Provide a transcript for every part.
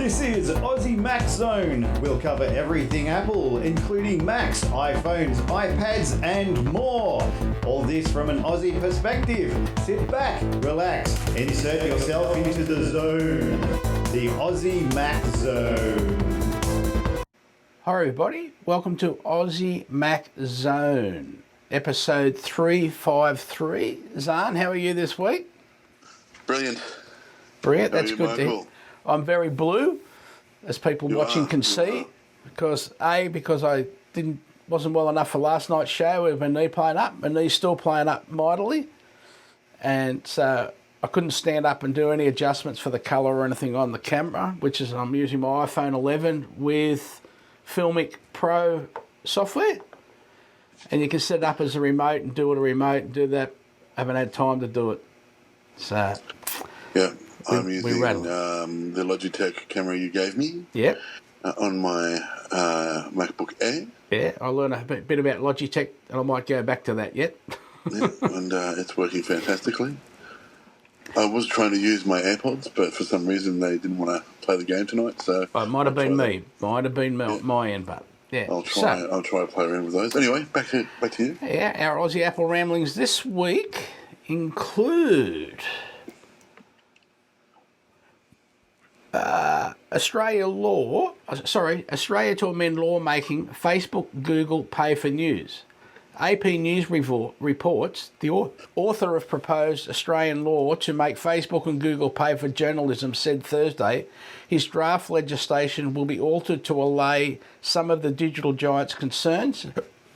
This is Aussie Mac Zone. We'll cover everything Apple, including Macs, iPhones, iPads, and more. All this from an Aussie perspective. Sit back, relax, insert yourself into the zone. The Aussie Mac Zone. Hi everybody, welcome to Aussie Mac Zone, episode 353. Zarn, how are you this week? Brilliant. Brilliant, that's good to hear. I'm very blue, as people watching can see, because I wasn't well enough for last night's show with my knee playing up. My knee's still playing up mightily, and so I couldn't stand up and do any adjustments for the colour or anything on the camera, which is I'm using my iPhone 11 with Filmic Pro software, and you can set it up as a remote and do it a remote and do that. I haven't had time to do it, so yeah. I'm using the Logitech camera you gave me. Yep. On my MacBook Air. Yeah, I learned a bit about Logitech, and I might go back to that yet. Yeah, and it's working fantastically. I was trying to use my AirPods, but for some reason they didn't want to play the game tonight. So it might have been me. Might have been my end, but yeah. I'll try to play around with those. Anyway, back to you. Yeah, our Aussie Apple ramblings this week include Australia to amend law making Facebook, Google pay for news. AP News reports the author of proposed Australian law to make Facebook and Google pay for journalism said Thursday his draft legislation will be altered to allay some of the digital giants' concerns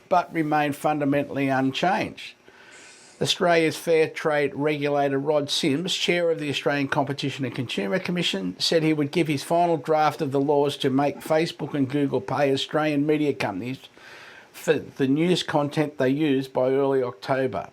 but remain fundamentally unchanged. Australia's fair trade regulator Rod Sims, chair of the Australian Competition and Consumer Commission, said he would give his final draft of the laws to make Facebook and Google pay Australian media companies for the news content they use by early October.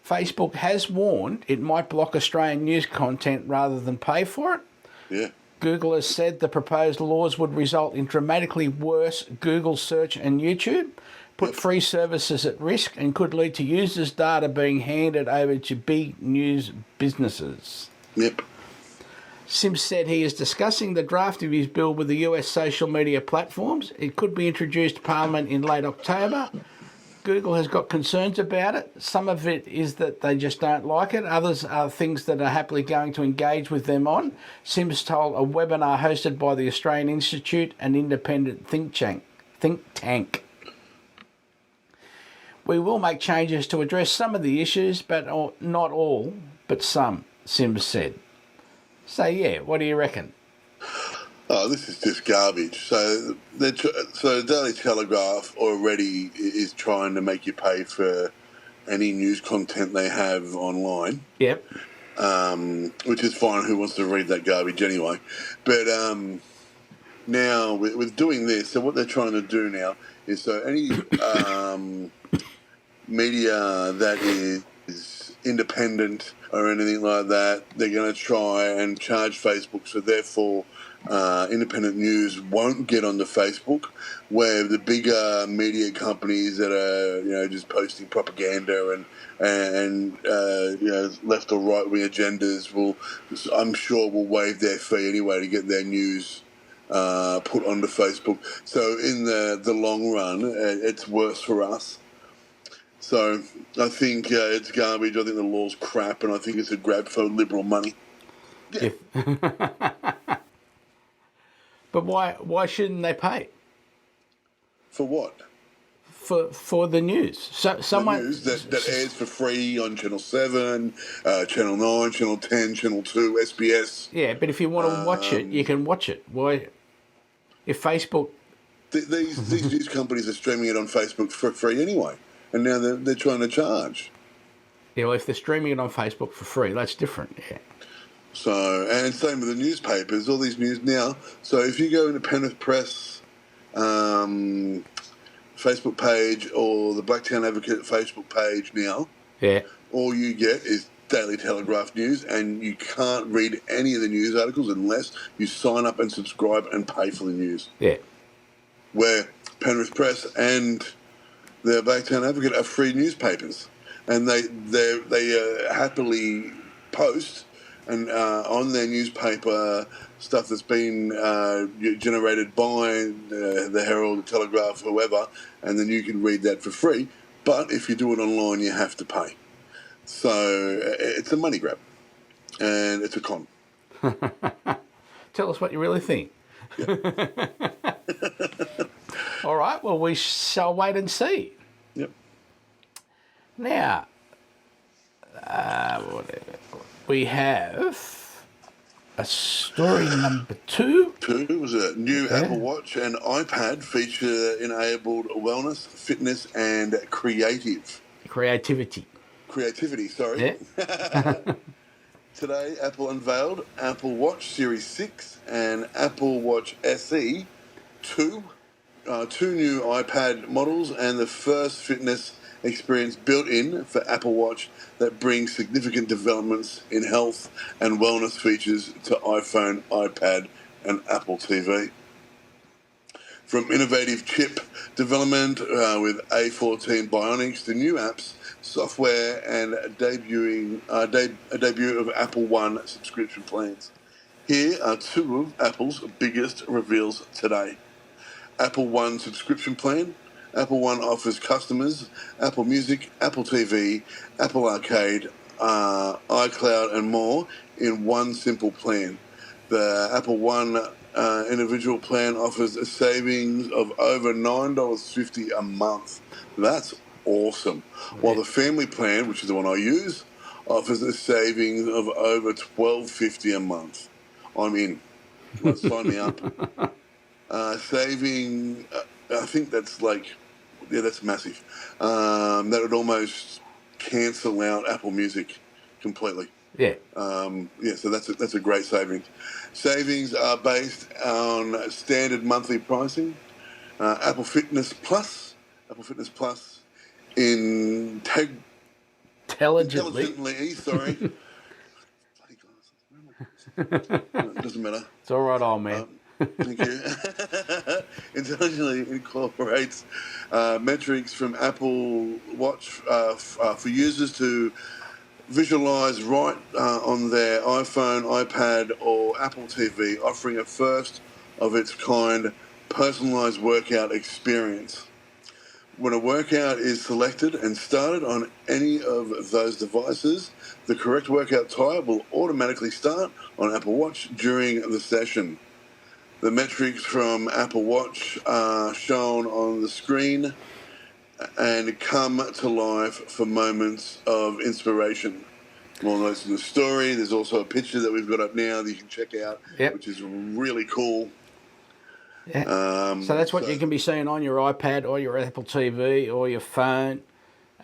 Facebook has warned it might block Australian news content rather than pay for it. Yeah. Google has said the proposed laws would result in dramatically worse Google search and YouTube, put free services at risk, and could lead to users' data being handed over to big news businesses. Yep. Sims said he is discussing the draft of his bill with the US social media platforms. It could be introduced to Parliament in late October. Google has got concerns about it. Some of it is that they just don't like it. Others are things that are happily going to engage with them on. Sims told a webinar hosted by the Australian Institute, an independent think tank. We will make changes to address some of the issues, but not all, but some, Sims said. So, yeah, what do you reckon? Oh, this is just garbage. So Daily Telegraph already is trying to make you pay for any news content they have online. Yep. Which is fine. Who wants to read that garbage anyway? But now, with doing this, so what they're trying to do now is so any media that is independent or anything like that, they're going to try and charge Facebook. So therefore, independent news won't get onto Facebook, where the bigger media companies that are just posting propaganda and left or right wing agendas will waive their fee anyway to get their news put onto Facebook. So in the long run, it's worse for us. So I think it's garbage. I think the law's crap, and I think it's a grab for liberal money. Yeah. But why shouldn't they pay? For what? For the news. So someone the news that airs for free on Channel 7, Channel 9, Channel 10, Channel 2, SBS. Yeah, but if you want to watch it, you can watch it. Why? If Facebook... These news companies are streaming it on Facebook for free anyway. And now they're trying to charge. Yeah, well, if they're streaming it on Facebook for free, that's different, yeah. So, and same with the newspapers, all these news now. So if you go into Penrith Press Facebook page or the Blacktown Advocate Facebook page now, yeah, all you get is Daily Telegraph news, and you can't read any of the news articles unless you sign up and subscribe and pay for the news. Yeah. Where Penrith Press and the Blacktown Advocate are free newspapers, and they happily post and on their newspaper stuff that's been generated by the Herald, the Telegraph, whoever, and then you can read that for free. But if you do it online, you have to pay. So it's a money grab, and it's a con. Tell us what you really think. Yep. All right, well, we shall wait and see. Yep. Now, we have a story number 2. 2 was a new Apple Watch and iPad feature-enabled wellness, fitness, and creativity. Sorry. Yeah. Today, Apple unveiled Apple Watch Series 6 and Apple Watch SE 2, two new iPad models, and the first fitness experience built in for Apple Watch that brings significant developments in health and wellness features to iPhone, iPad, and Apple TV. From innovative chip development with A14 Bionics to new apps, software, and a debut of Apple One subscription plans. Here are 2 of Apple's biggest reveals today. Apple One subscription plan. Apple One offers customers Apple Music, Apple TV, Apple Arcade, iCloud, and more in one simple plan. The Apple One individual plan offers a savings of over $9.50 a month. That's awesome. While the family plan, which is the one I use, offers a savings of over $12.50 a month. I'm in. Sign me up. Saving, I think that's that's massive. That would almost cancel out Apple Music completely. Yeah. So that's a great savings. Savings are based on standard monthly pricing. Apple Fitness Plus, intelligently, sorry. Bloody glasses. It doesn't matter. It's all right, old man. Thank you. Intelligently incorporates metrics from Apple Watch for users to visualize right on their iPhone, iPad, or Apple TV, offering a first of its kind personalized workout experience. When a workout is selected and started on any of those devices, the correct workout type will automatically start on Apple Watch during the session. The metrics from Apple Watch are shown on the screen and come to life for moments of inspiration. More notes in the story. There's also a picture that we've got up now that you can check out, which is really cool. Yeah. So that's what you can be seeing on your iPad or your Apple TV or your phone.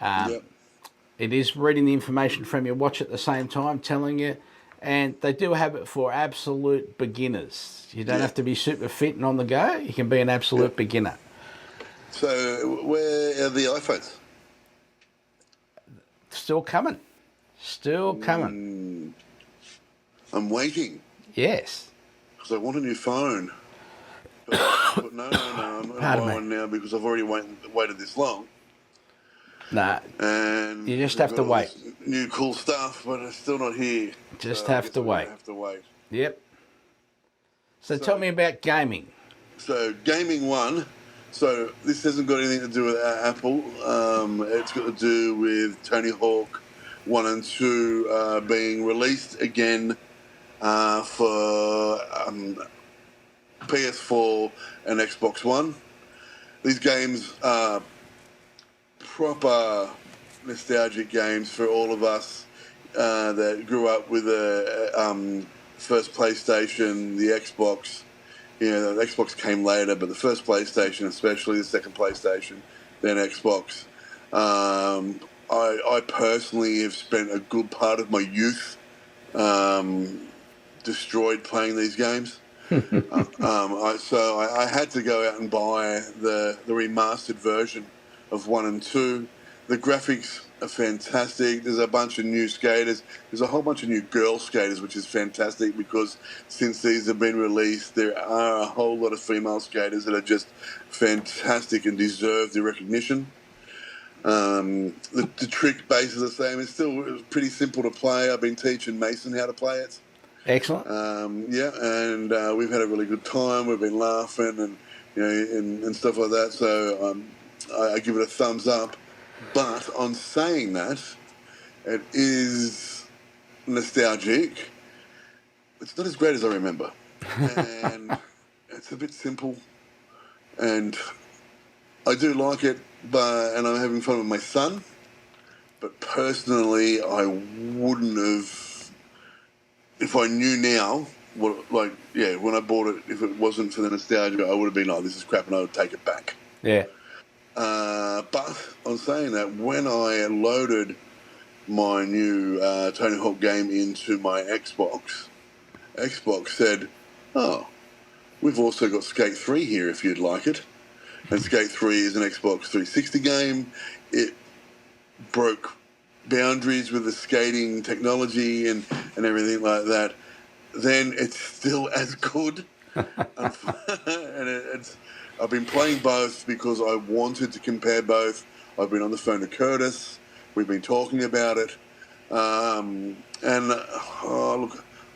It is reading the information from your watch at the same time, telling you. And they do have it for absolute beginners. You don't have to be super fit and on the go. You can be an absolute beginner. So where are the iPhones? Still coming. I'm waiting. Yes. Because I want a new phone. But no, I'm not buying one now because I've already waited this long. No. And you just have to wait. New cool stuff, but it's still not here. Just have to wait. Yep. So tell me about gaming. So gaming 1. So this hasn't got anything to do with Apple. It's got to do with Tony Hawk 1 and 2 being released again for PS4 and Xbox One. These games are proper nostalgic games for all of us that grew up with the first PlayStation, the Xbox. You know, the Xbox came later, but the first PlayStation, especially the second PlayStation, then Xbox. I personally have spent a good part of my youth destroyed playing these games. So I had to go out and buy the remastered version of 1 and 2. The graphics are fantastic. There's a bunch of new skaters. There's a whole bunch of new girl skaters, which is fantastic because since these have been released, there are a whole lot of female skaters that are just fantastic and deserve the recognition. The trick base is the same. It's still pretty simple to play. I've been teaching Mason how to play it. Excellent. And we've had a really good time. We've been laughing and and stuff like that. So I give it a thumbs up. But on saying that, it is nostalgic. It's not as great as I remember, and it's a bit simple. And I do like it, and I'm having fun with my son. But personally, I wouldn't have, if I knew now, when I bought it, if it wasn't for the nostalgia, I would have been like, this is crap, and I would take it back. Yeah. But on saying that, when I loaded my new Tony Hawk game into my Xbox said, oh, we've also got Skate 3 here if you'd like it. And Skate 3 is an Xbox 360 game. It broke boundaries with the skating technology and everything like that. Then it's still as good. I've been playing both because I wanted to compare both. I've been on the phone to Curtis. We've been talking about it. Look,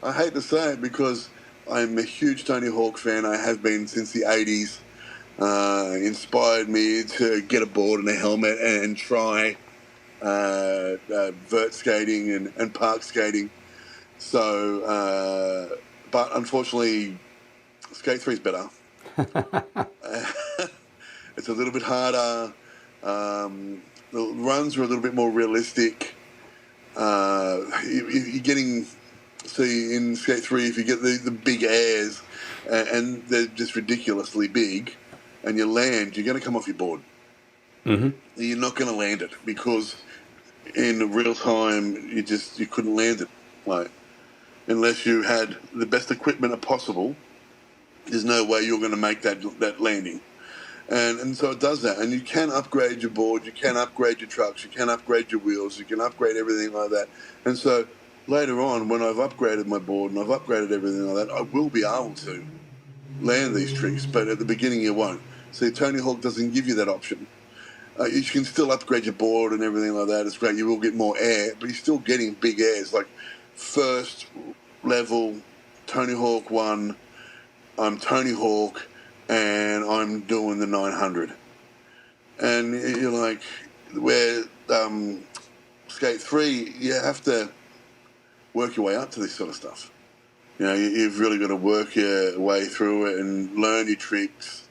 I hate to say it because I'm a huge Tony Hawk fan. I have been since the 80s. Inspired me to get a board and a helmet and try vert skating and park skating. So, but unfortunately, Skate 3 is better. It's a little bit harder. The runs are a little bit more realistic. You're getting, see, in Skate 3, if you get the big airs and they're just ridiculously big, and you land, you're going to come off your board. Mm-hmm. You're not going to land it because in real time you couldn't land it, like, unless you had the best equipment possible. There's no way you're going to make that landing, and so it does that. And you can upgrade your board, you can upgrade your trucks, you can upgrade your wheels, you can upgrade everything like that. And so later on, when I've upgraded my board and I've upgraded everything like that, I will be able to land these tricks. But at the beginning, you won't. See, Tony Hawk doesn't give you that option. You can still upgrade your board and everything like that. It's great. You will get more air, but you're still getting big airs. Like first level, Tony Hawk 1, I'm Tony Hawk, and I'm doing the 900. And you're like, where Skate 3, you have to work your way up to this sort of stuff. You've really got to work your way through it and learn your tricks.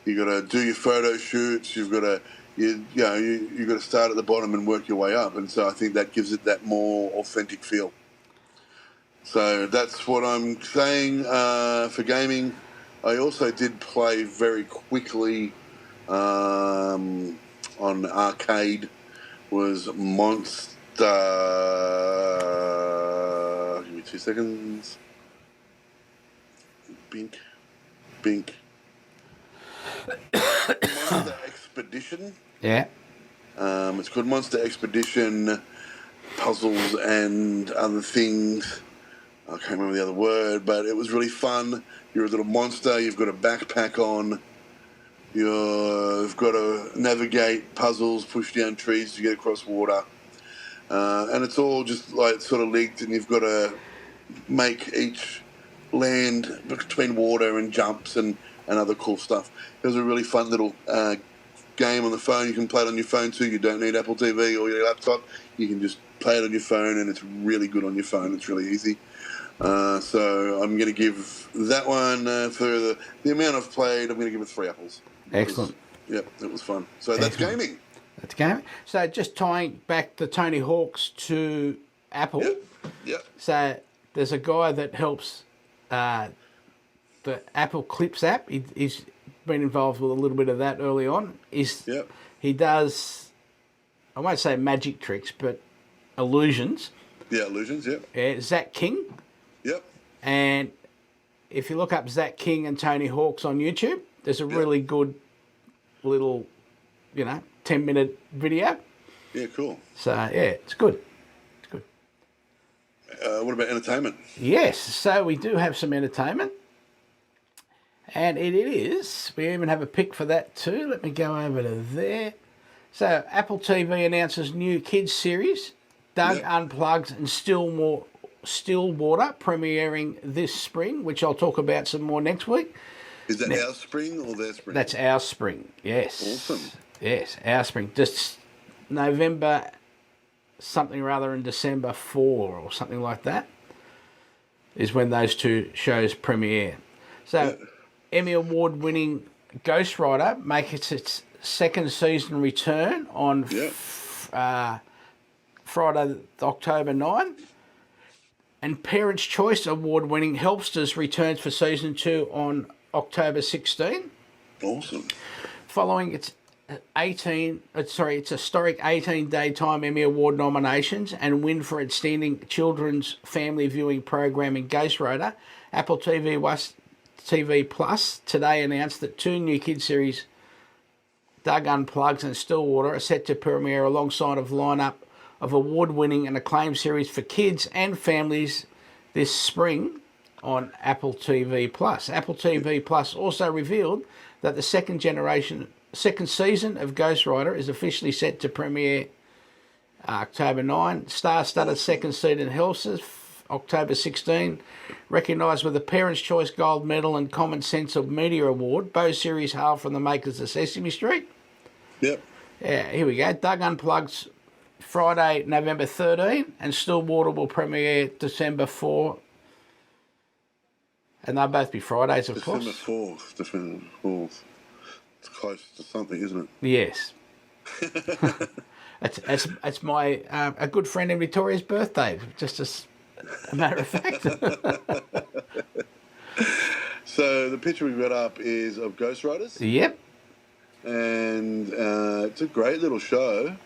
You've got to do your photo shoots. You've got to, you've got to start at the bottom and work your way up. And so I think that gives it that more authentic feel. So that's what I'm saying for gaming. I also did play very quickly on arcade. Was Monster. Give me 2 seconds. Bink. Monster Expedition. Yeah. It's called Monster Expedition Puzzles and Other Things. I can't remember the other word, but it was really fun. You're a little monster. You've got a backpack on. You've got to navigate puzzles, push down trees to get across water. And it's all just like sort of linked, and you've got to make each land between water and jumps and other cool stuff. It was a really fun little game on the phone. You can play it on your phone too. You don't need Apple TV or your laptop. You can just play it on your phone, and it's really good on your phone. It's really easy. So I'm going to give that one, for the amount I've played, I'm going to give it 3 apples. Excellent. Yep, it was fun. So that's gaming. That's gaming. So just tying back the Tony Hawks to Apple. Yep. So there's a guy that helps the Apple Clips app. He's been involved with a little bit of that early on. He does, I won't say magic tricks, but illusions. Yeah, illusions, yep. Zach King. Yep. And if you look up Zach King and Tony Hawks on YouTube, there's a really good little, 10-minute video. Yeah, cool. So, yeah, it's good. It's good. What about entertainment? Yes, so we do have some entertainment. And it is, we even have a pick for that too. Let me go over to there. So Apple TV announces new kids series, Doug Unplugged and Stillwater premiering this spring, which I'll talk about some more next week. Is that our spring or their spring? That's our spring, yes. Awesome. Yes, our spring. Just November something or other and December 4 or something like that is when those two shows premiere. So Emmy Award winning Ghost Rider makes its second season return on Friday, October 9. And Parents' Choice Award winning Helpsters returns for season 2 on October 16. Awesome. Following its historic 18 daytime Emmy Award nominations and win for outstanding children's family viewing programming Ghost Rider, Apple TV Plus today announced that 2 new kids series, Doug Unplugged and Stillwater, are set to premiere alongside a lineup of award-winning and acclaimed series for kids and families this spring on Apple TV Plus. Apple TV Plus also revealed that the second season of Ghost Rider is officially set to premiere October 9. Star-studded second season Helpsters, October 16. Recognised with the Parents' Choice Gold Medal and Common Sense of Media Award. Both series hail from the makers of Sesame Street. Yep. Yeah, here we go. Doug Unplugged's Friday, November 13, and Stillwater will premiere December 4. And they'll both be Fridays, of course. December 4th. It's close to something, isn't it? Yes. It's my a good friend in Victoria's birthday, just as a matter of fact. So the picture we've got up is of Ghost Riders. Yep. And it's a great little show.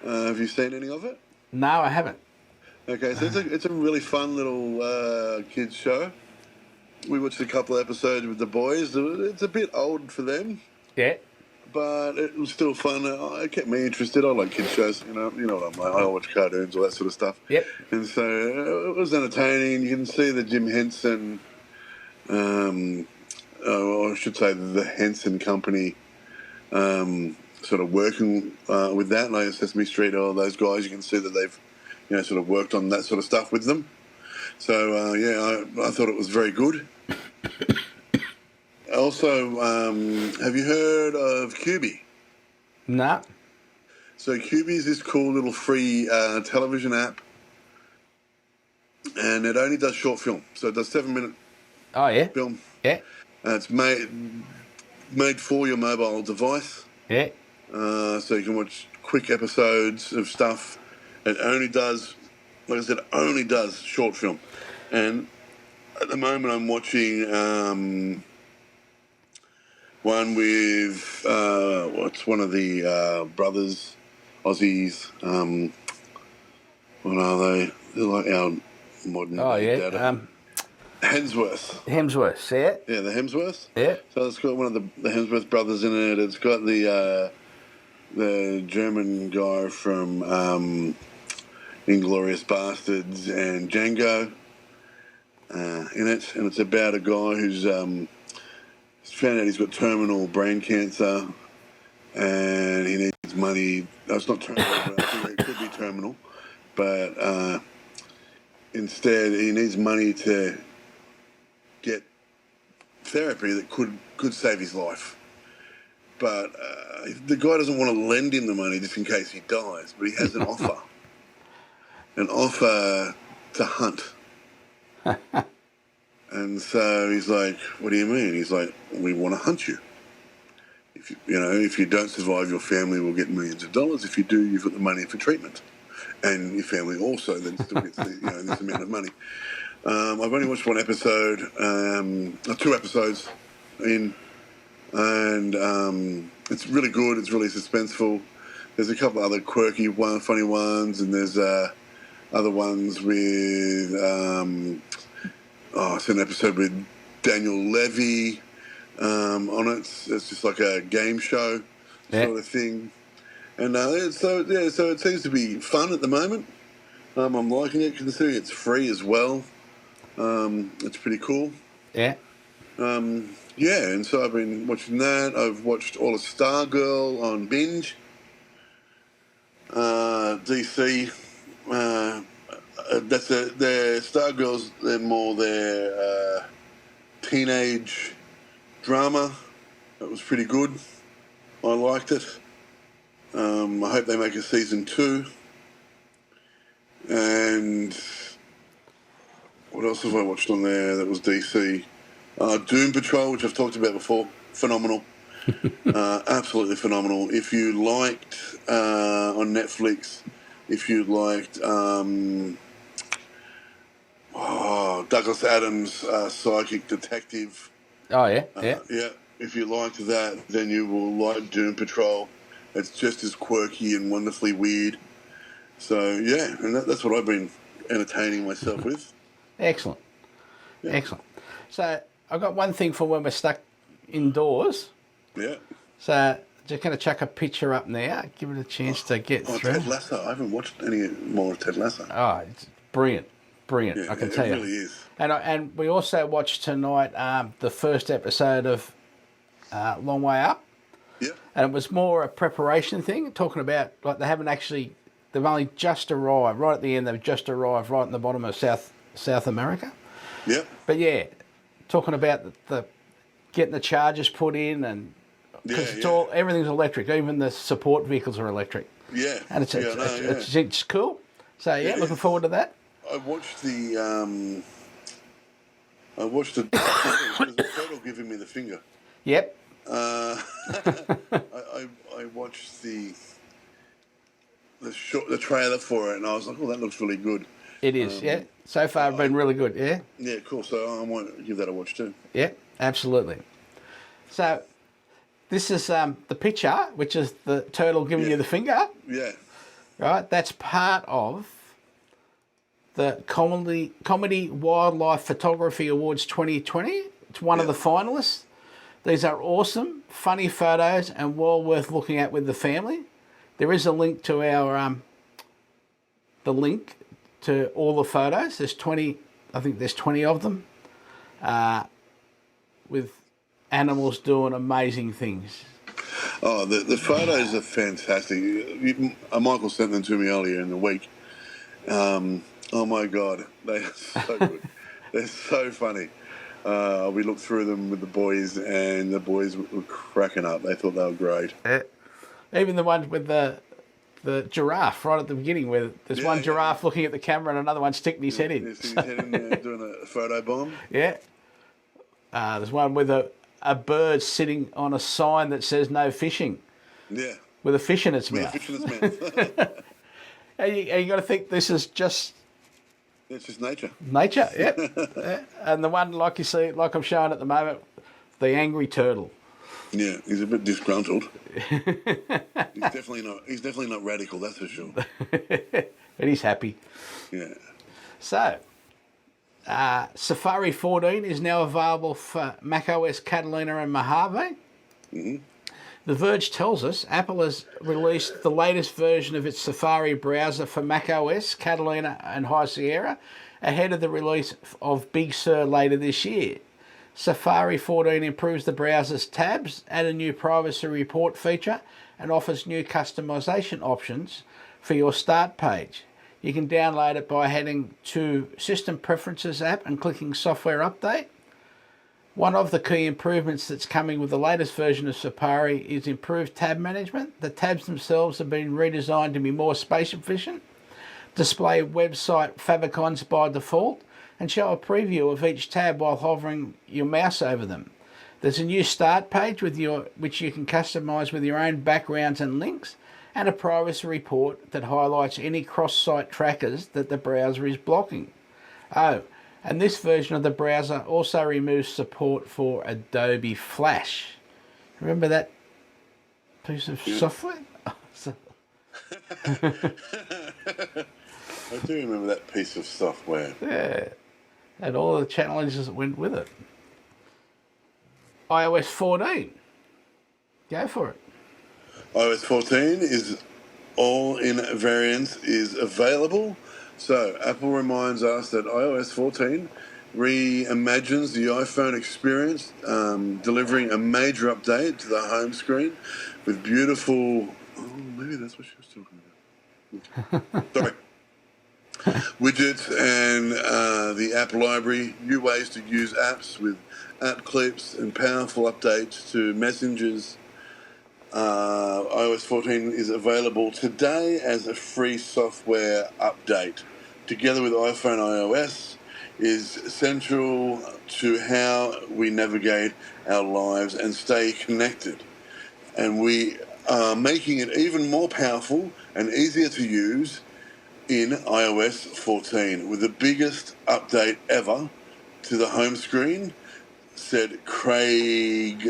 Have you seen any of it? No, I haven't. Okay, so it's a really fun little kids show. We watched a couple of episodes with the boys. It's a bit old for them. Yeah. But it was still fun. It kept me interested. I like kids shows. You know what I'm like. I watch cartoons, all that sort of stuff. Yep. And so it was entertaining. You can see the Jim Henson, I should say the Henson Company, sort of working with that. Like Sesame Street, all those guys. You can see that they've, sort of worked on that sort of stuff with them. So I thought it was very good. Also, have you heard of QB? No. So QB is this cool little free television app, and it only does short film. So it does 7-minute film. Yeah. It's made for your mobile device. Yeah. So you can watch quick episodes of stuff. It only does, like I said, only does short film. And at the moment I'm watching one with, what's one of the brothers, Aussies. What are they? They're like our modern data. Hemsworth. Yeah. Yeah, the Hemsworth. Yeah. So it's got one of the Hemsworth brothers in it. It's got the German guy from Inglourious Bastards and Django in it, and it's about a guy who's found out he's got terminal brain cancer, and he needs money. No, it's not terminal, but I think it could be terminal, but instead he needs money to get therapy that could save his life. But the guy doesn't want to lend him the money just in case he dies, but he has an offer. An offer to hunt. And so he's like, what do you mean? He's like, we want to hunt you. If you don't survive, your family will get millions of dollars. If you do, you've got the money for treatment. And your family also then still gets this amount of money. I've only watched one episode, 2 episodes in, and it's really good. It's really suspenseful. There's a couple of other quirky, funny ones, and there's other ones with, it's an episode with Daniel Levy on it. It's just like a game show sort of thing. And so it seems to be fun at the moment. I'm liking it, considering it's free as well. It's pretty cool. Yeah. And so I've been watching that. I've watched all of Stargirl on binge. DC, that's their Stargirls. They're more their teenage drama. It was pretty good. I liked it. I hope they make a season 2. And what else have I watched on there that was DC? Doom Patrol, which I've talked about before. Phenomenal. Absolutely phenomenal. If you liked on Netflix, if you liked Douglas Adams' Psychic Detective. Oh, yeah, yeah. Yeah, if you liked that, then you will like Doom Patrol. It's just as quirky and wonderfully weird. So, yeah, and that's what I've been entertaining myself with. Excellent. Yeah. Excellent. So, I've got one thing for when we're stuck indoors. Yeah. So, just going to chuck a picture up now. Give it a chance to get through. Ted Lasso. I haven't watched any more of Ted Lasso. Oh, it's brilliant. Brilliant, Yeah, I can tell you. It really is. And we also watched tonight the first episode of Long Way Up. Yeah. And it was more a preparation thing, talking about, like, they've only just arrived, right at the end, they've just arrived right in the bottom of South America. Yeah. But yeah, talking about the getting the chargers put in, and because everything's electric, even the support vehicles are electric. Yeah. And it's cool. So yeah, looking forward to that. I watched the turtle giving me the finger. Yep. I watched the trailer for it, and I was like, "Oh, that looks really good." It is, yeah. So far, been really good, yeah. Yeah, cool. So I might give that a watch too. Yeah, absolutely. So this is the picture, which is the turtle giving you the finger. Yeah. Right. That's part of the Comedy Wildlife Photography Awards 2020. It's one of the finalists. These are awesome, funny photos and well worth looking at with the family. There is a link to our the link to all the photos. There's 20, I think there's 20 of them, with animals doing amazing things. Oh, the photos are fantastic. Michael sent them to me earlier in the week. Oh my God, they are so good. They're so funny. We looked through them with the boys, and the boys were cracking up. They thought they were great. Even the one with the giraffe right at the beginning, where there's one giraffe looking at the camera and another one sticking his head in. He's sticking his head in, doing a photo bomb. Yeah. There's one with a bird sitting on a sign that says no fishing. Yeah. With a fish in its With mouth. a fish in its mouth. And you got to think this is just... It's just nature. Nature, yep. Yeah. And the one, like you see, like I'm showing at the moment, the angry turtle. Yeah, he's a bit disgruntled. He's definitely not radical, that's for sure. But he's happy. Yeah. So, Safari 14 is now available for macOS Catalina and Mojave. Mm-hmm. The Verge tells us Apple has released the latest version of its Safari browser for macOS, Catalina and High Sierra ahead of the release of Big Sur later this year. Safari 14 improves the browser's tabs, add a new privacy report feature, and offers new customization options for your start page. You can download it by heading to System Preferences app and clicking Software Update. One of the key improvements that's coming with the latest version of Safari is improved tab management. The tabs themselves have been redesigned to be more space efficient, display website favicons by default, and show a preview of each tab while hovering your mouse over them. There's a new start page which you can customize with your own backgrounds and links, and a privacy report that highlights any cross-site trackers that the browser is blocking. Oh, and this version of the browser also removes support for Adobe Flash. Remember that piece of software? I do remember that piece of software. Yeah. And all the challenges that went with it. iOS 14. Go for it. iOS 14 is all in variants is available. So Apple reminds us that iOS 14 reimagines the iPhone experience, delivering a major update to the home screen with beautiful... Oh, maybe that's what she was talking about. Sorry. Widgets and the app library, new ways to use apps with app clips and powerful updates to messengers. iOS 14 is available today as a free software update. Together with iPhone iOS, is central to how we navigate our lives and stay connected. And we are making it even more powerful and easier to use in iOS 14 with the biggest update ever to the home screen, said Craig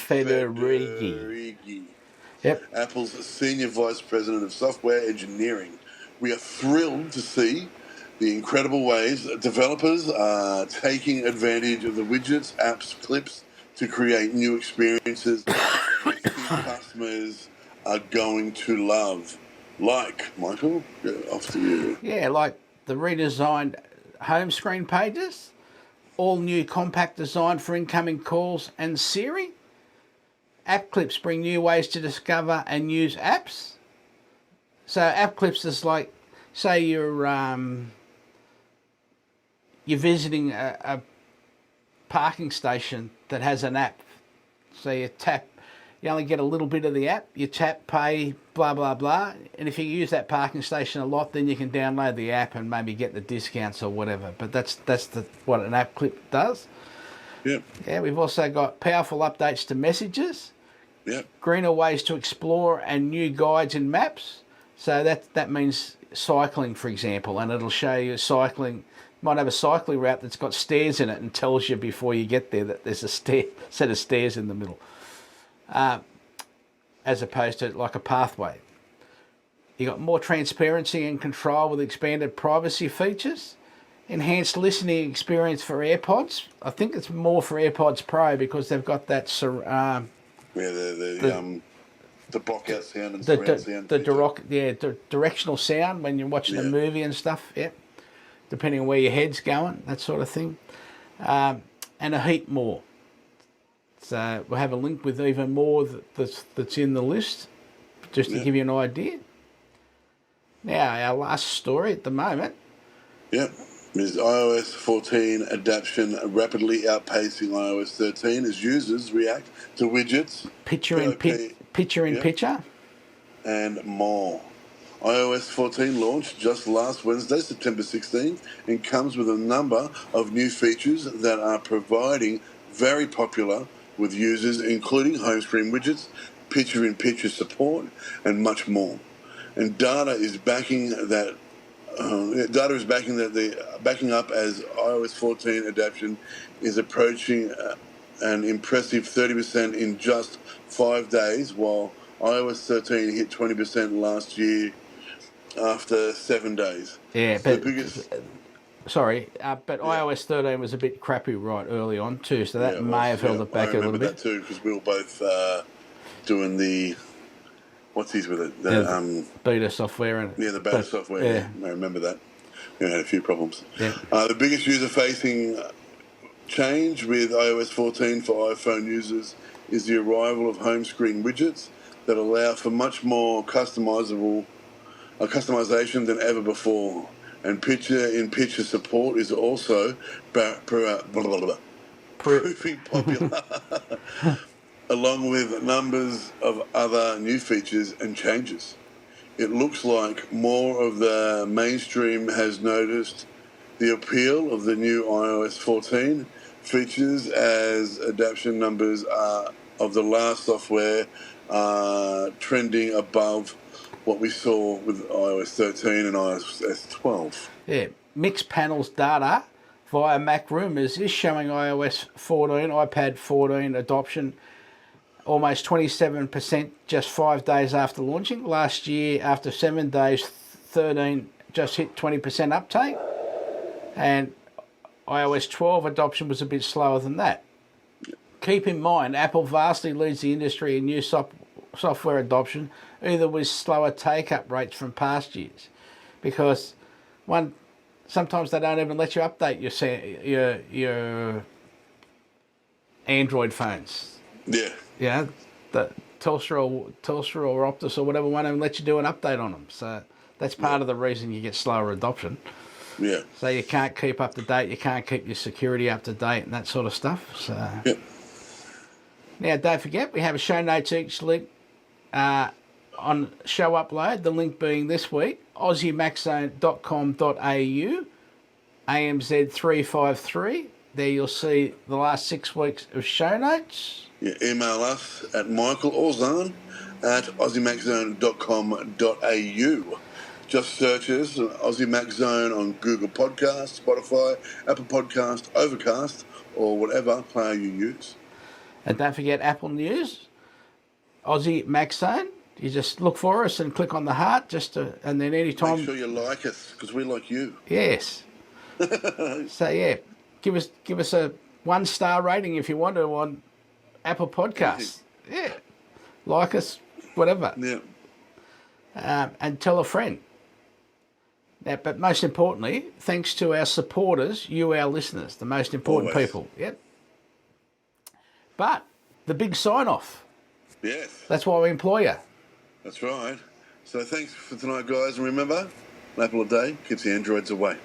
Federighi, Apple's Senior Vice President of Software Engineering. We are thrilled to see the incredible ways developers are taking advantage of the widgets, apps, clips to create new experiences that customers are going to love. Like, Michael, off to you. Yeah, like the redesigned home screen pages, all new compact design for incoming calls and Siri. App clips bring new ways to discover and use apps. So app clips is like, say you're visiting a parking station that has an app. So you only get a little bit of the app, you tap, pay, blah, blah, blah. And if you use that parking station a lot, then you can download the app and maybe get the discounts or whatever. But that's what an app clip does. Yep. Yeah, we've also got powerful updates to messages. Yep. Greener ways to explore and new guides and maps. So that means cycling, for example, and it'll show you cycling. Might have a cycling route that's got stairs in it and tells you before you get there that there's a set of stairs in the middle, as opposed to like a pathway. You got more transparency and control with expanded privacy features, enhanced listening experience for AirPods. I think it's more for AirPods Pro because they've got that the block out sound and surround sound. The directional sound when you're watching a movie and stuff. Yeah. Depending on where your head's going, that sort of thing. And a heap more. So we'll have a link with even more that's in the list, just to give you an idea. Now, our last story at the moment. Yep. Is iOS 14 adoption rapidly outpacing iOS 13 as users react to widgets, picture in picture, and more. iOS 14 launched just last Wednesday, September 16th, and comes with a number of new features that are proving very popular with users, including home screen widgets, picture-in-picture support, and much more. And data is backing that. Backing up as iOS 14 adoption is approaching an impressive 30% in just 5 days, while iOS 13 hit 20% last year after 7 days. Yeah, so but iOS 13 was a bit crappy right early on too, so that may have held it back a little bit. I remember that too because we were both doing the. What's his with it? Beta software. The beta software. Yeah. I remember that. We had a few problems. Yeah. The biggest user-facing change with iOS 14 for iPhone users is the arrival of home screen widgets that allow for much more customization than ever before. And picture-in-picture support is also proving popular. Along with numbers of other new features and changes. It looks like more of the mainstream has noticed the appeal of the new iOS 14 features as adoption numbers of the last software are trending above what we saw with iOS 13 and iOS 12. Yeah, Mixpanel's data via Mac Rumors is showing iOS 14, iPad 14 adoption almost 27% just 5 days after launching. Last year, after 7 days, 13 just hit 20% uptake. And iOS 12 adoption was a bit slower than that. Keep in mind, Apple vastly leads the industry in new software adoption, either with slower take-up rates from past years. Because sometimes they don't even let you update your Android phones. Yeah. Yeah, the Telstra or Optus or whatever won't even let you do an update on them. So That's part of the reason you get slower adoption. Yeah. So you can't keep up to date, you can't keep your security up to date and that sort of stuff. So Now, don't forget, we have a show notes each link on show upload, the link being this week, aussiemaxzone.com.au, AMZ 353. There you'll see the last 6 weeks of show notes. Yeah, email us at Michael or Zarn at aussiemaxzone.com.au. Just search us, Aussie Max Zone, on Google Podcast, Spotify, Apple Podcast, Overcast, or whatever player you use. And don't forget Apple News, Aussie Max Zone. You just look for us and click on the heart, and then anytime. Make sure you like us, because we like you. Yes. So yeah, give us a 1-star rating if you want to on Apple Podcasts. Yeah, like us, whatever. Yeah. And tell a friend. Now, but most importantly, thanks to our supporters, you, our listeners, the most important people. Yep. But the big sign-off. Yes. That's why we employ you. That's right. So thanks for tonight, guys. And remember, an apple a day keeps the androids away.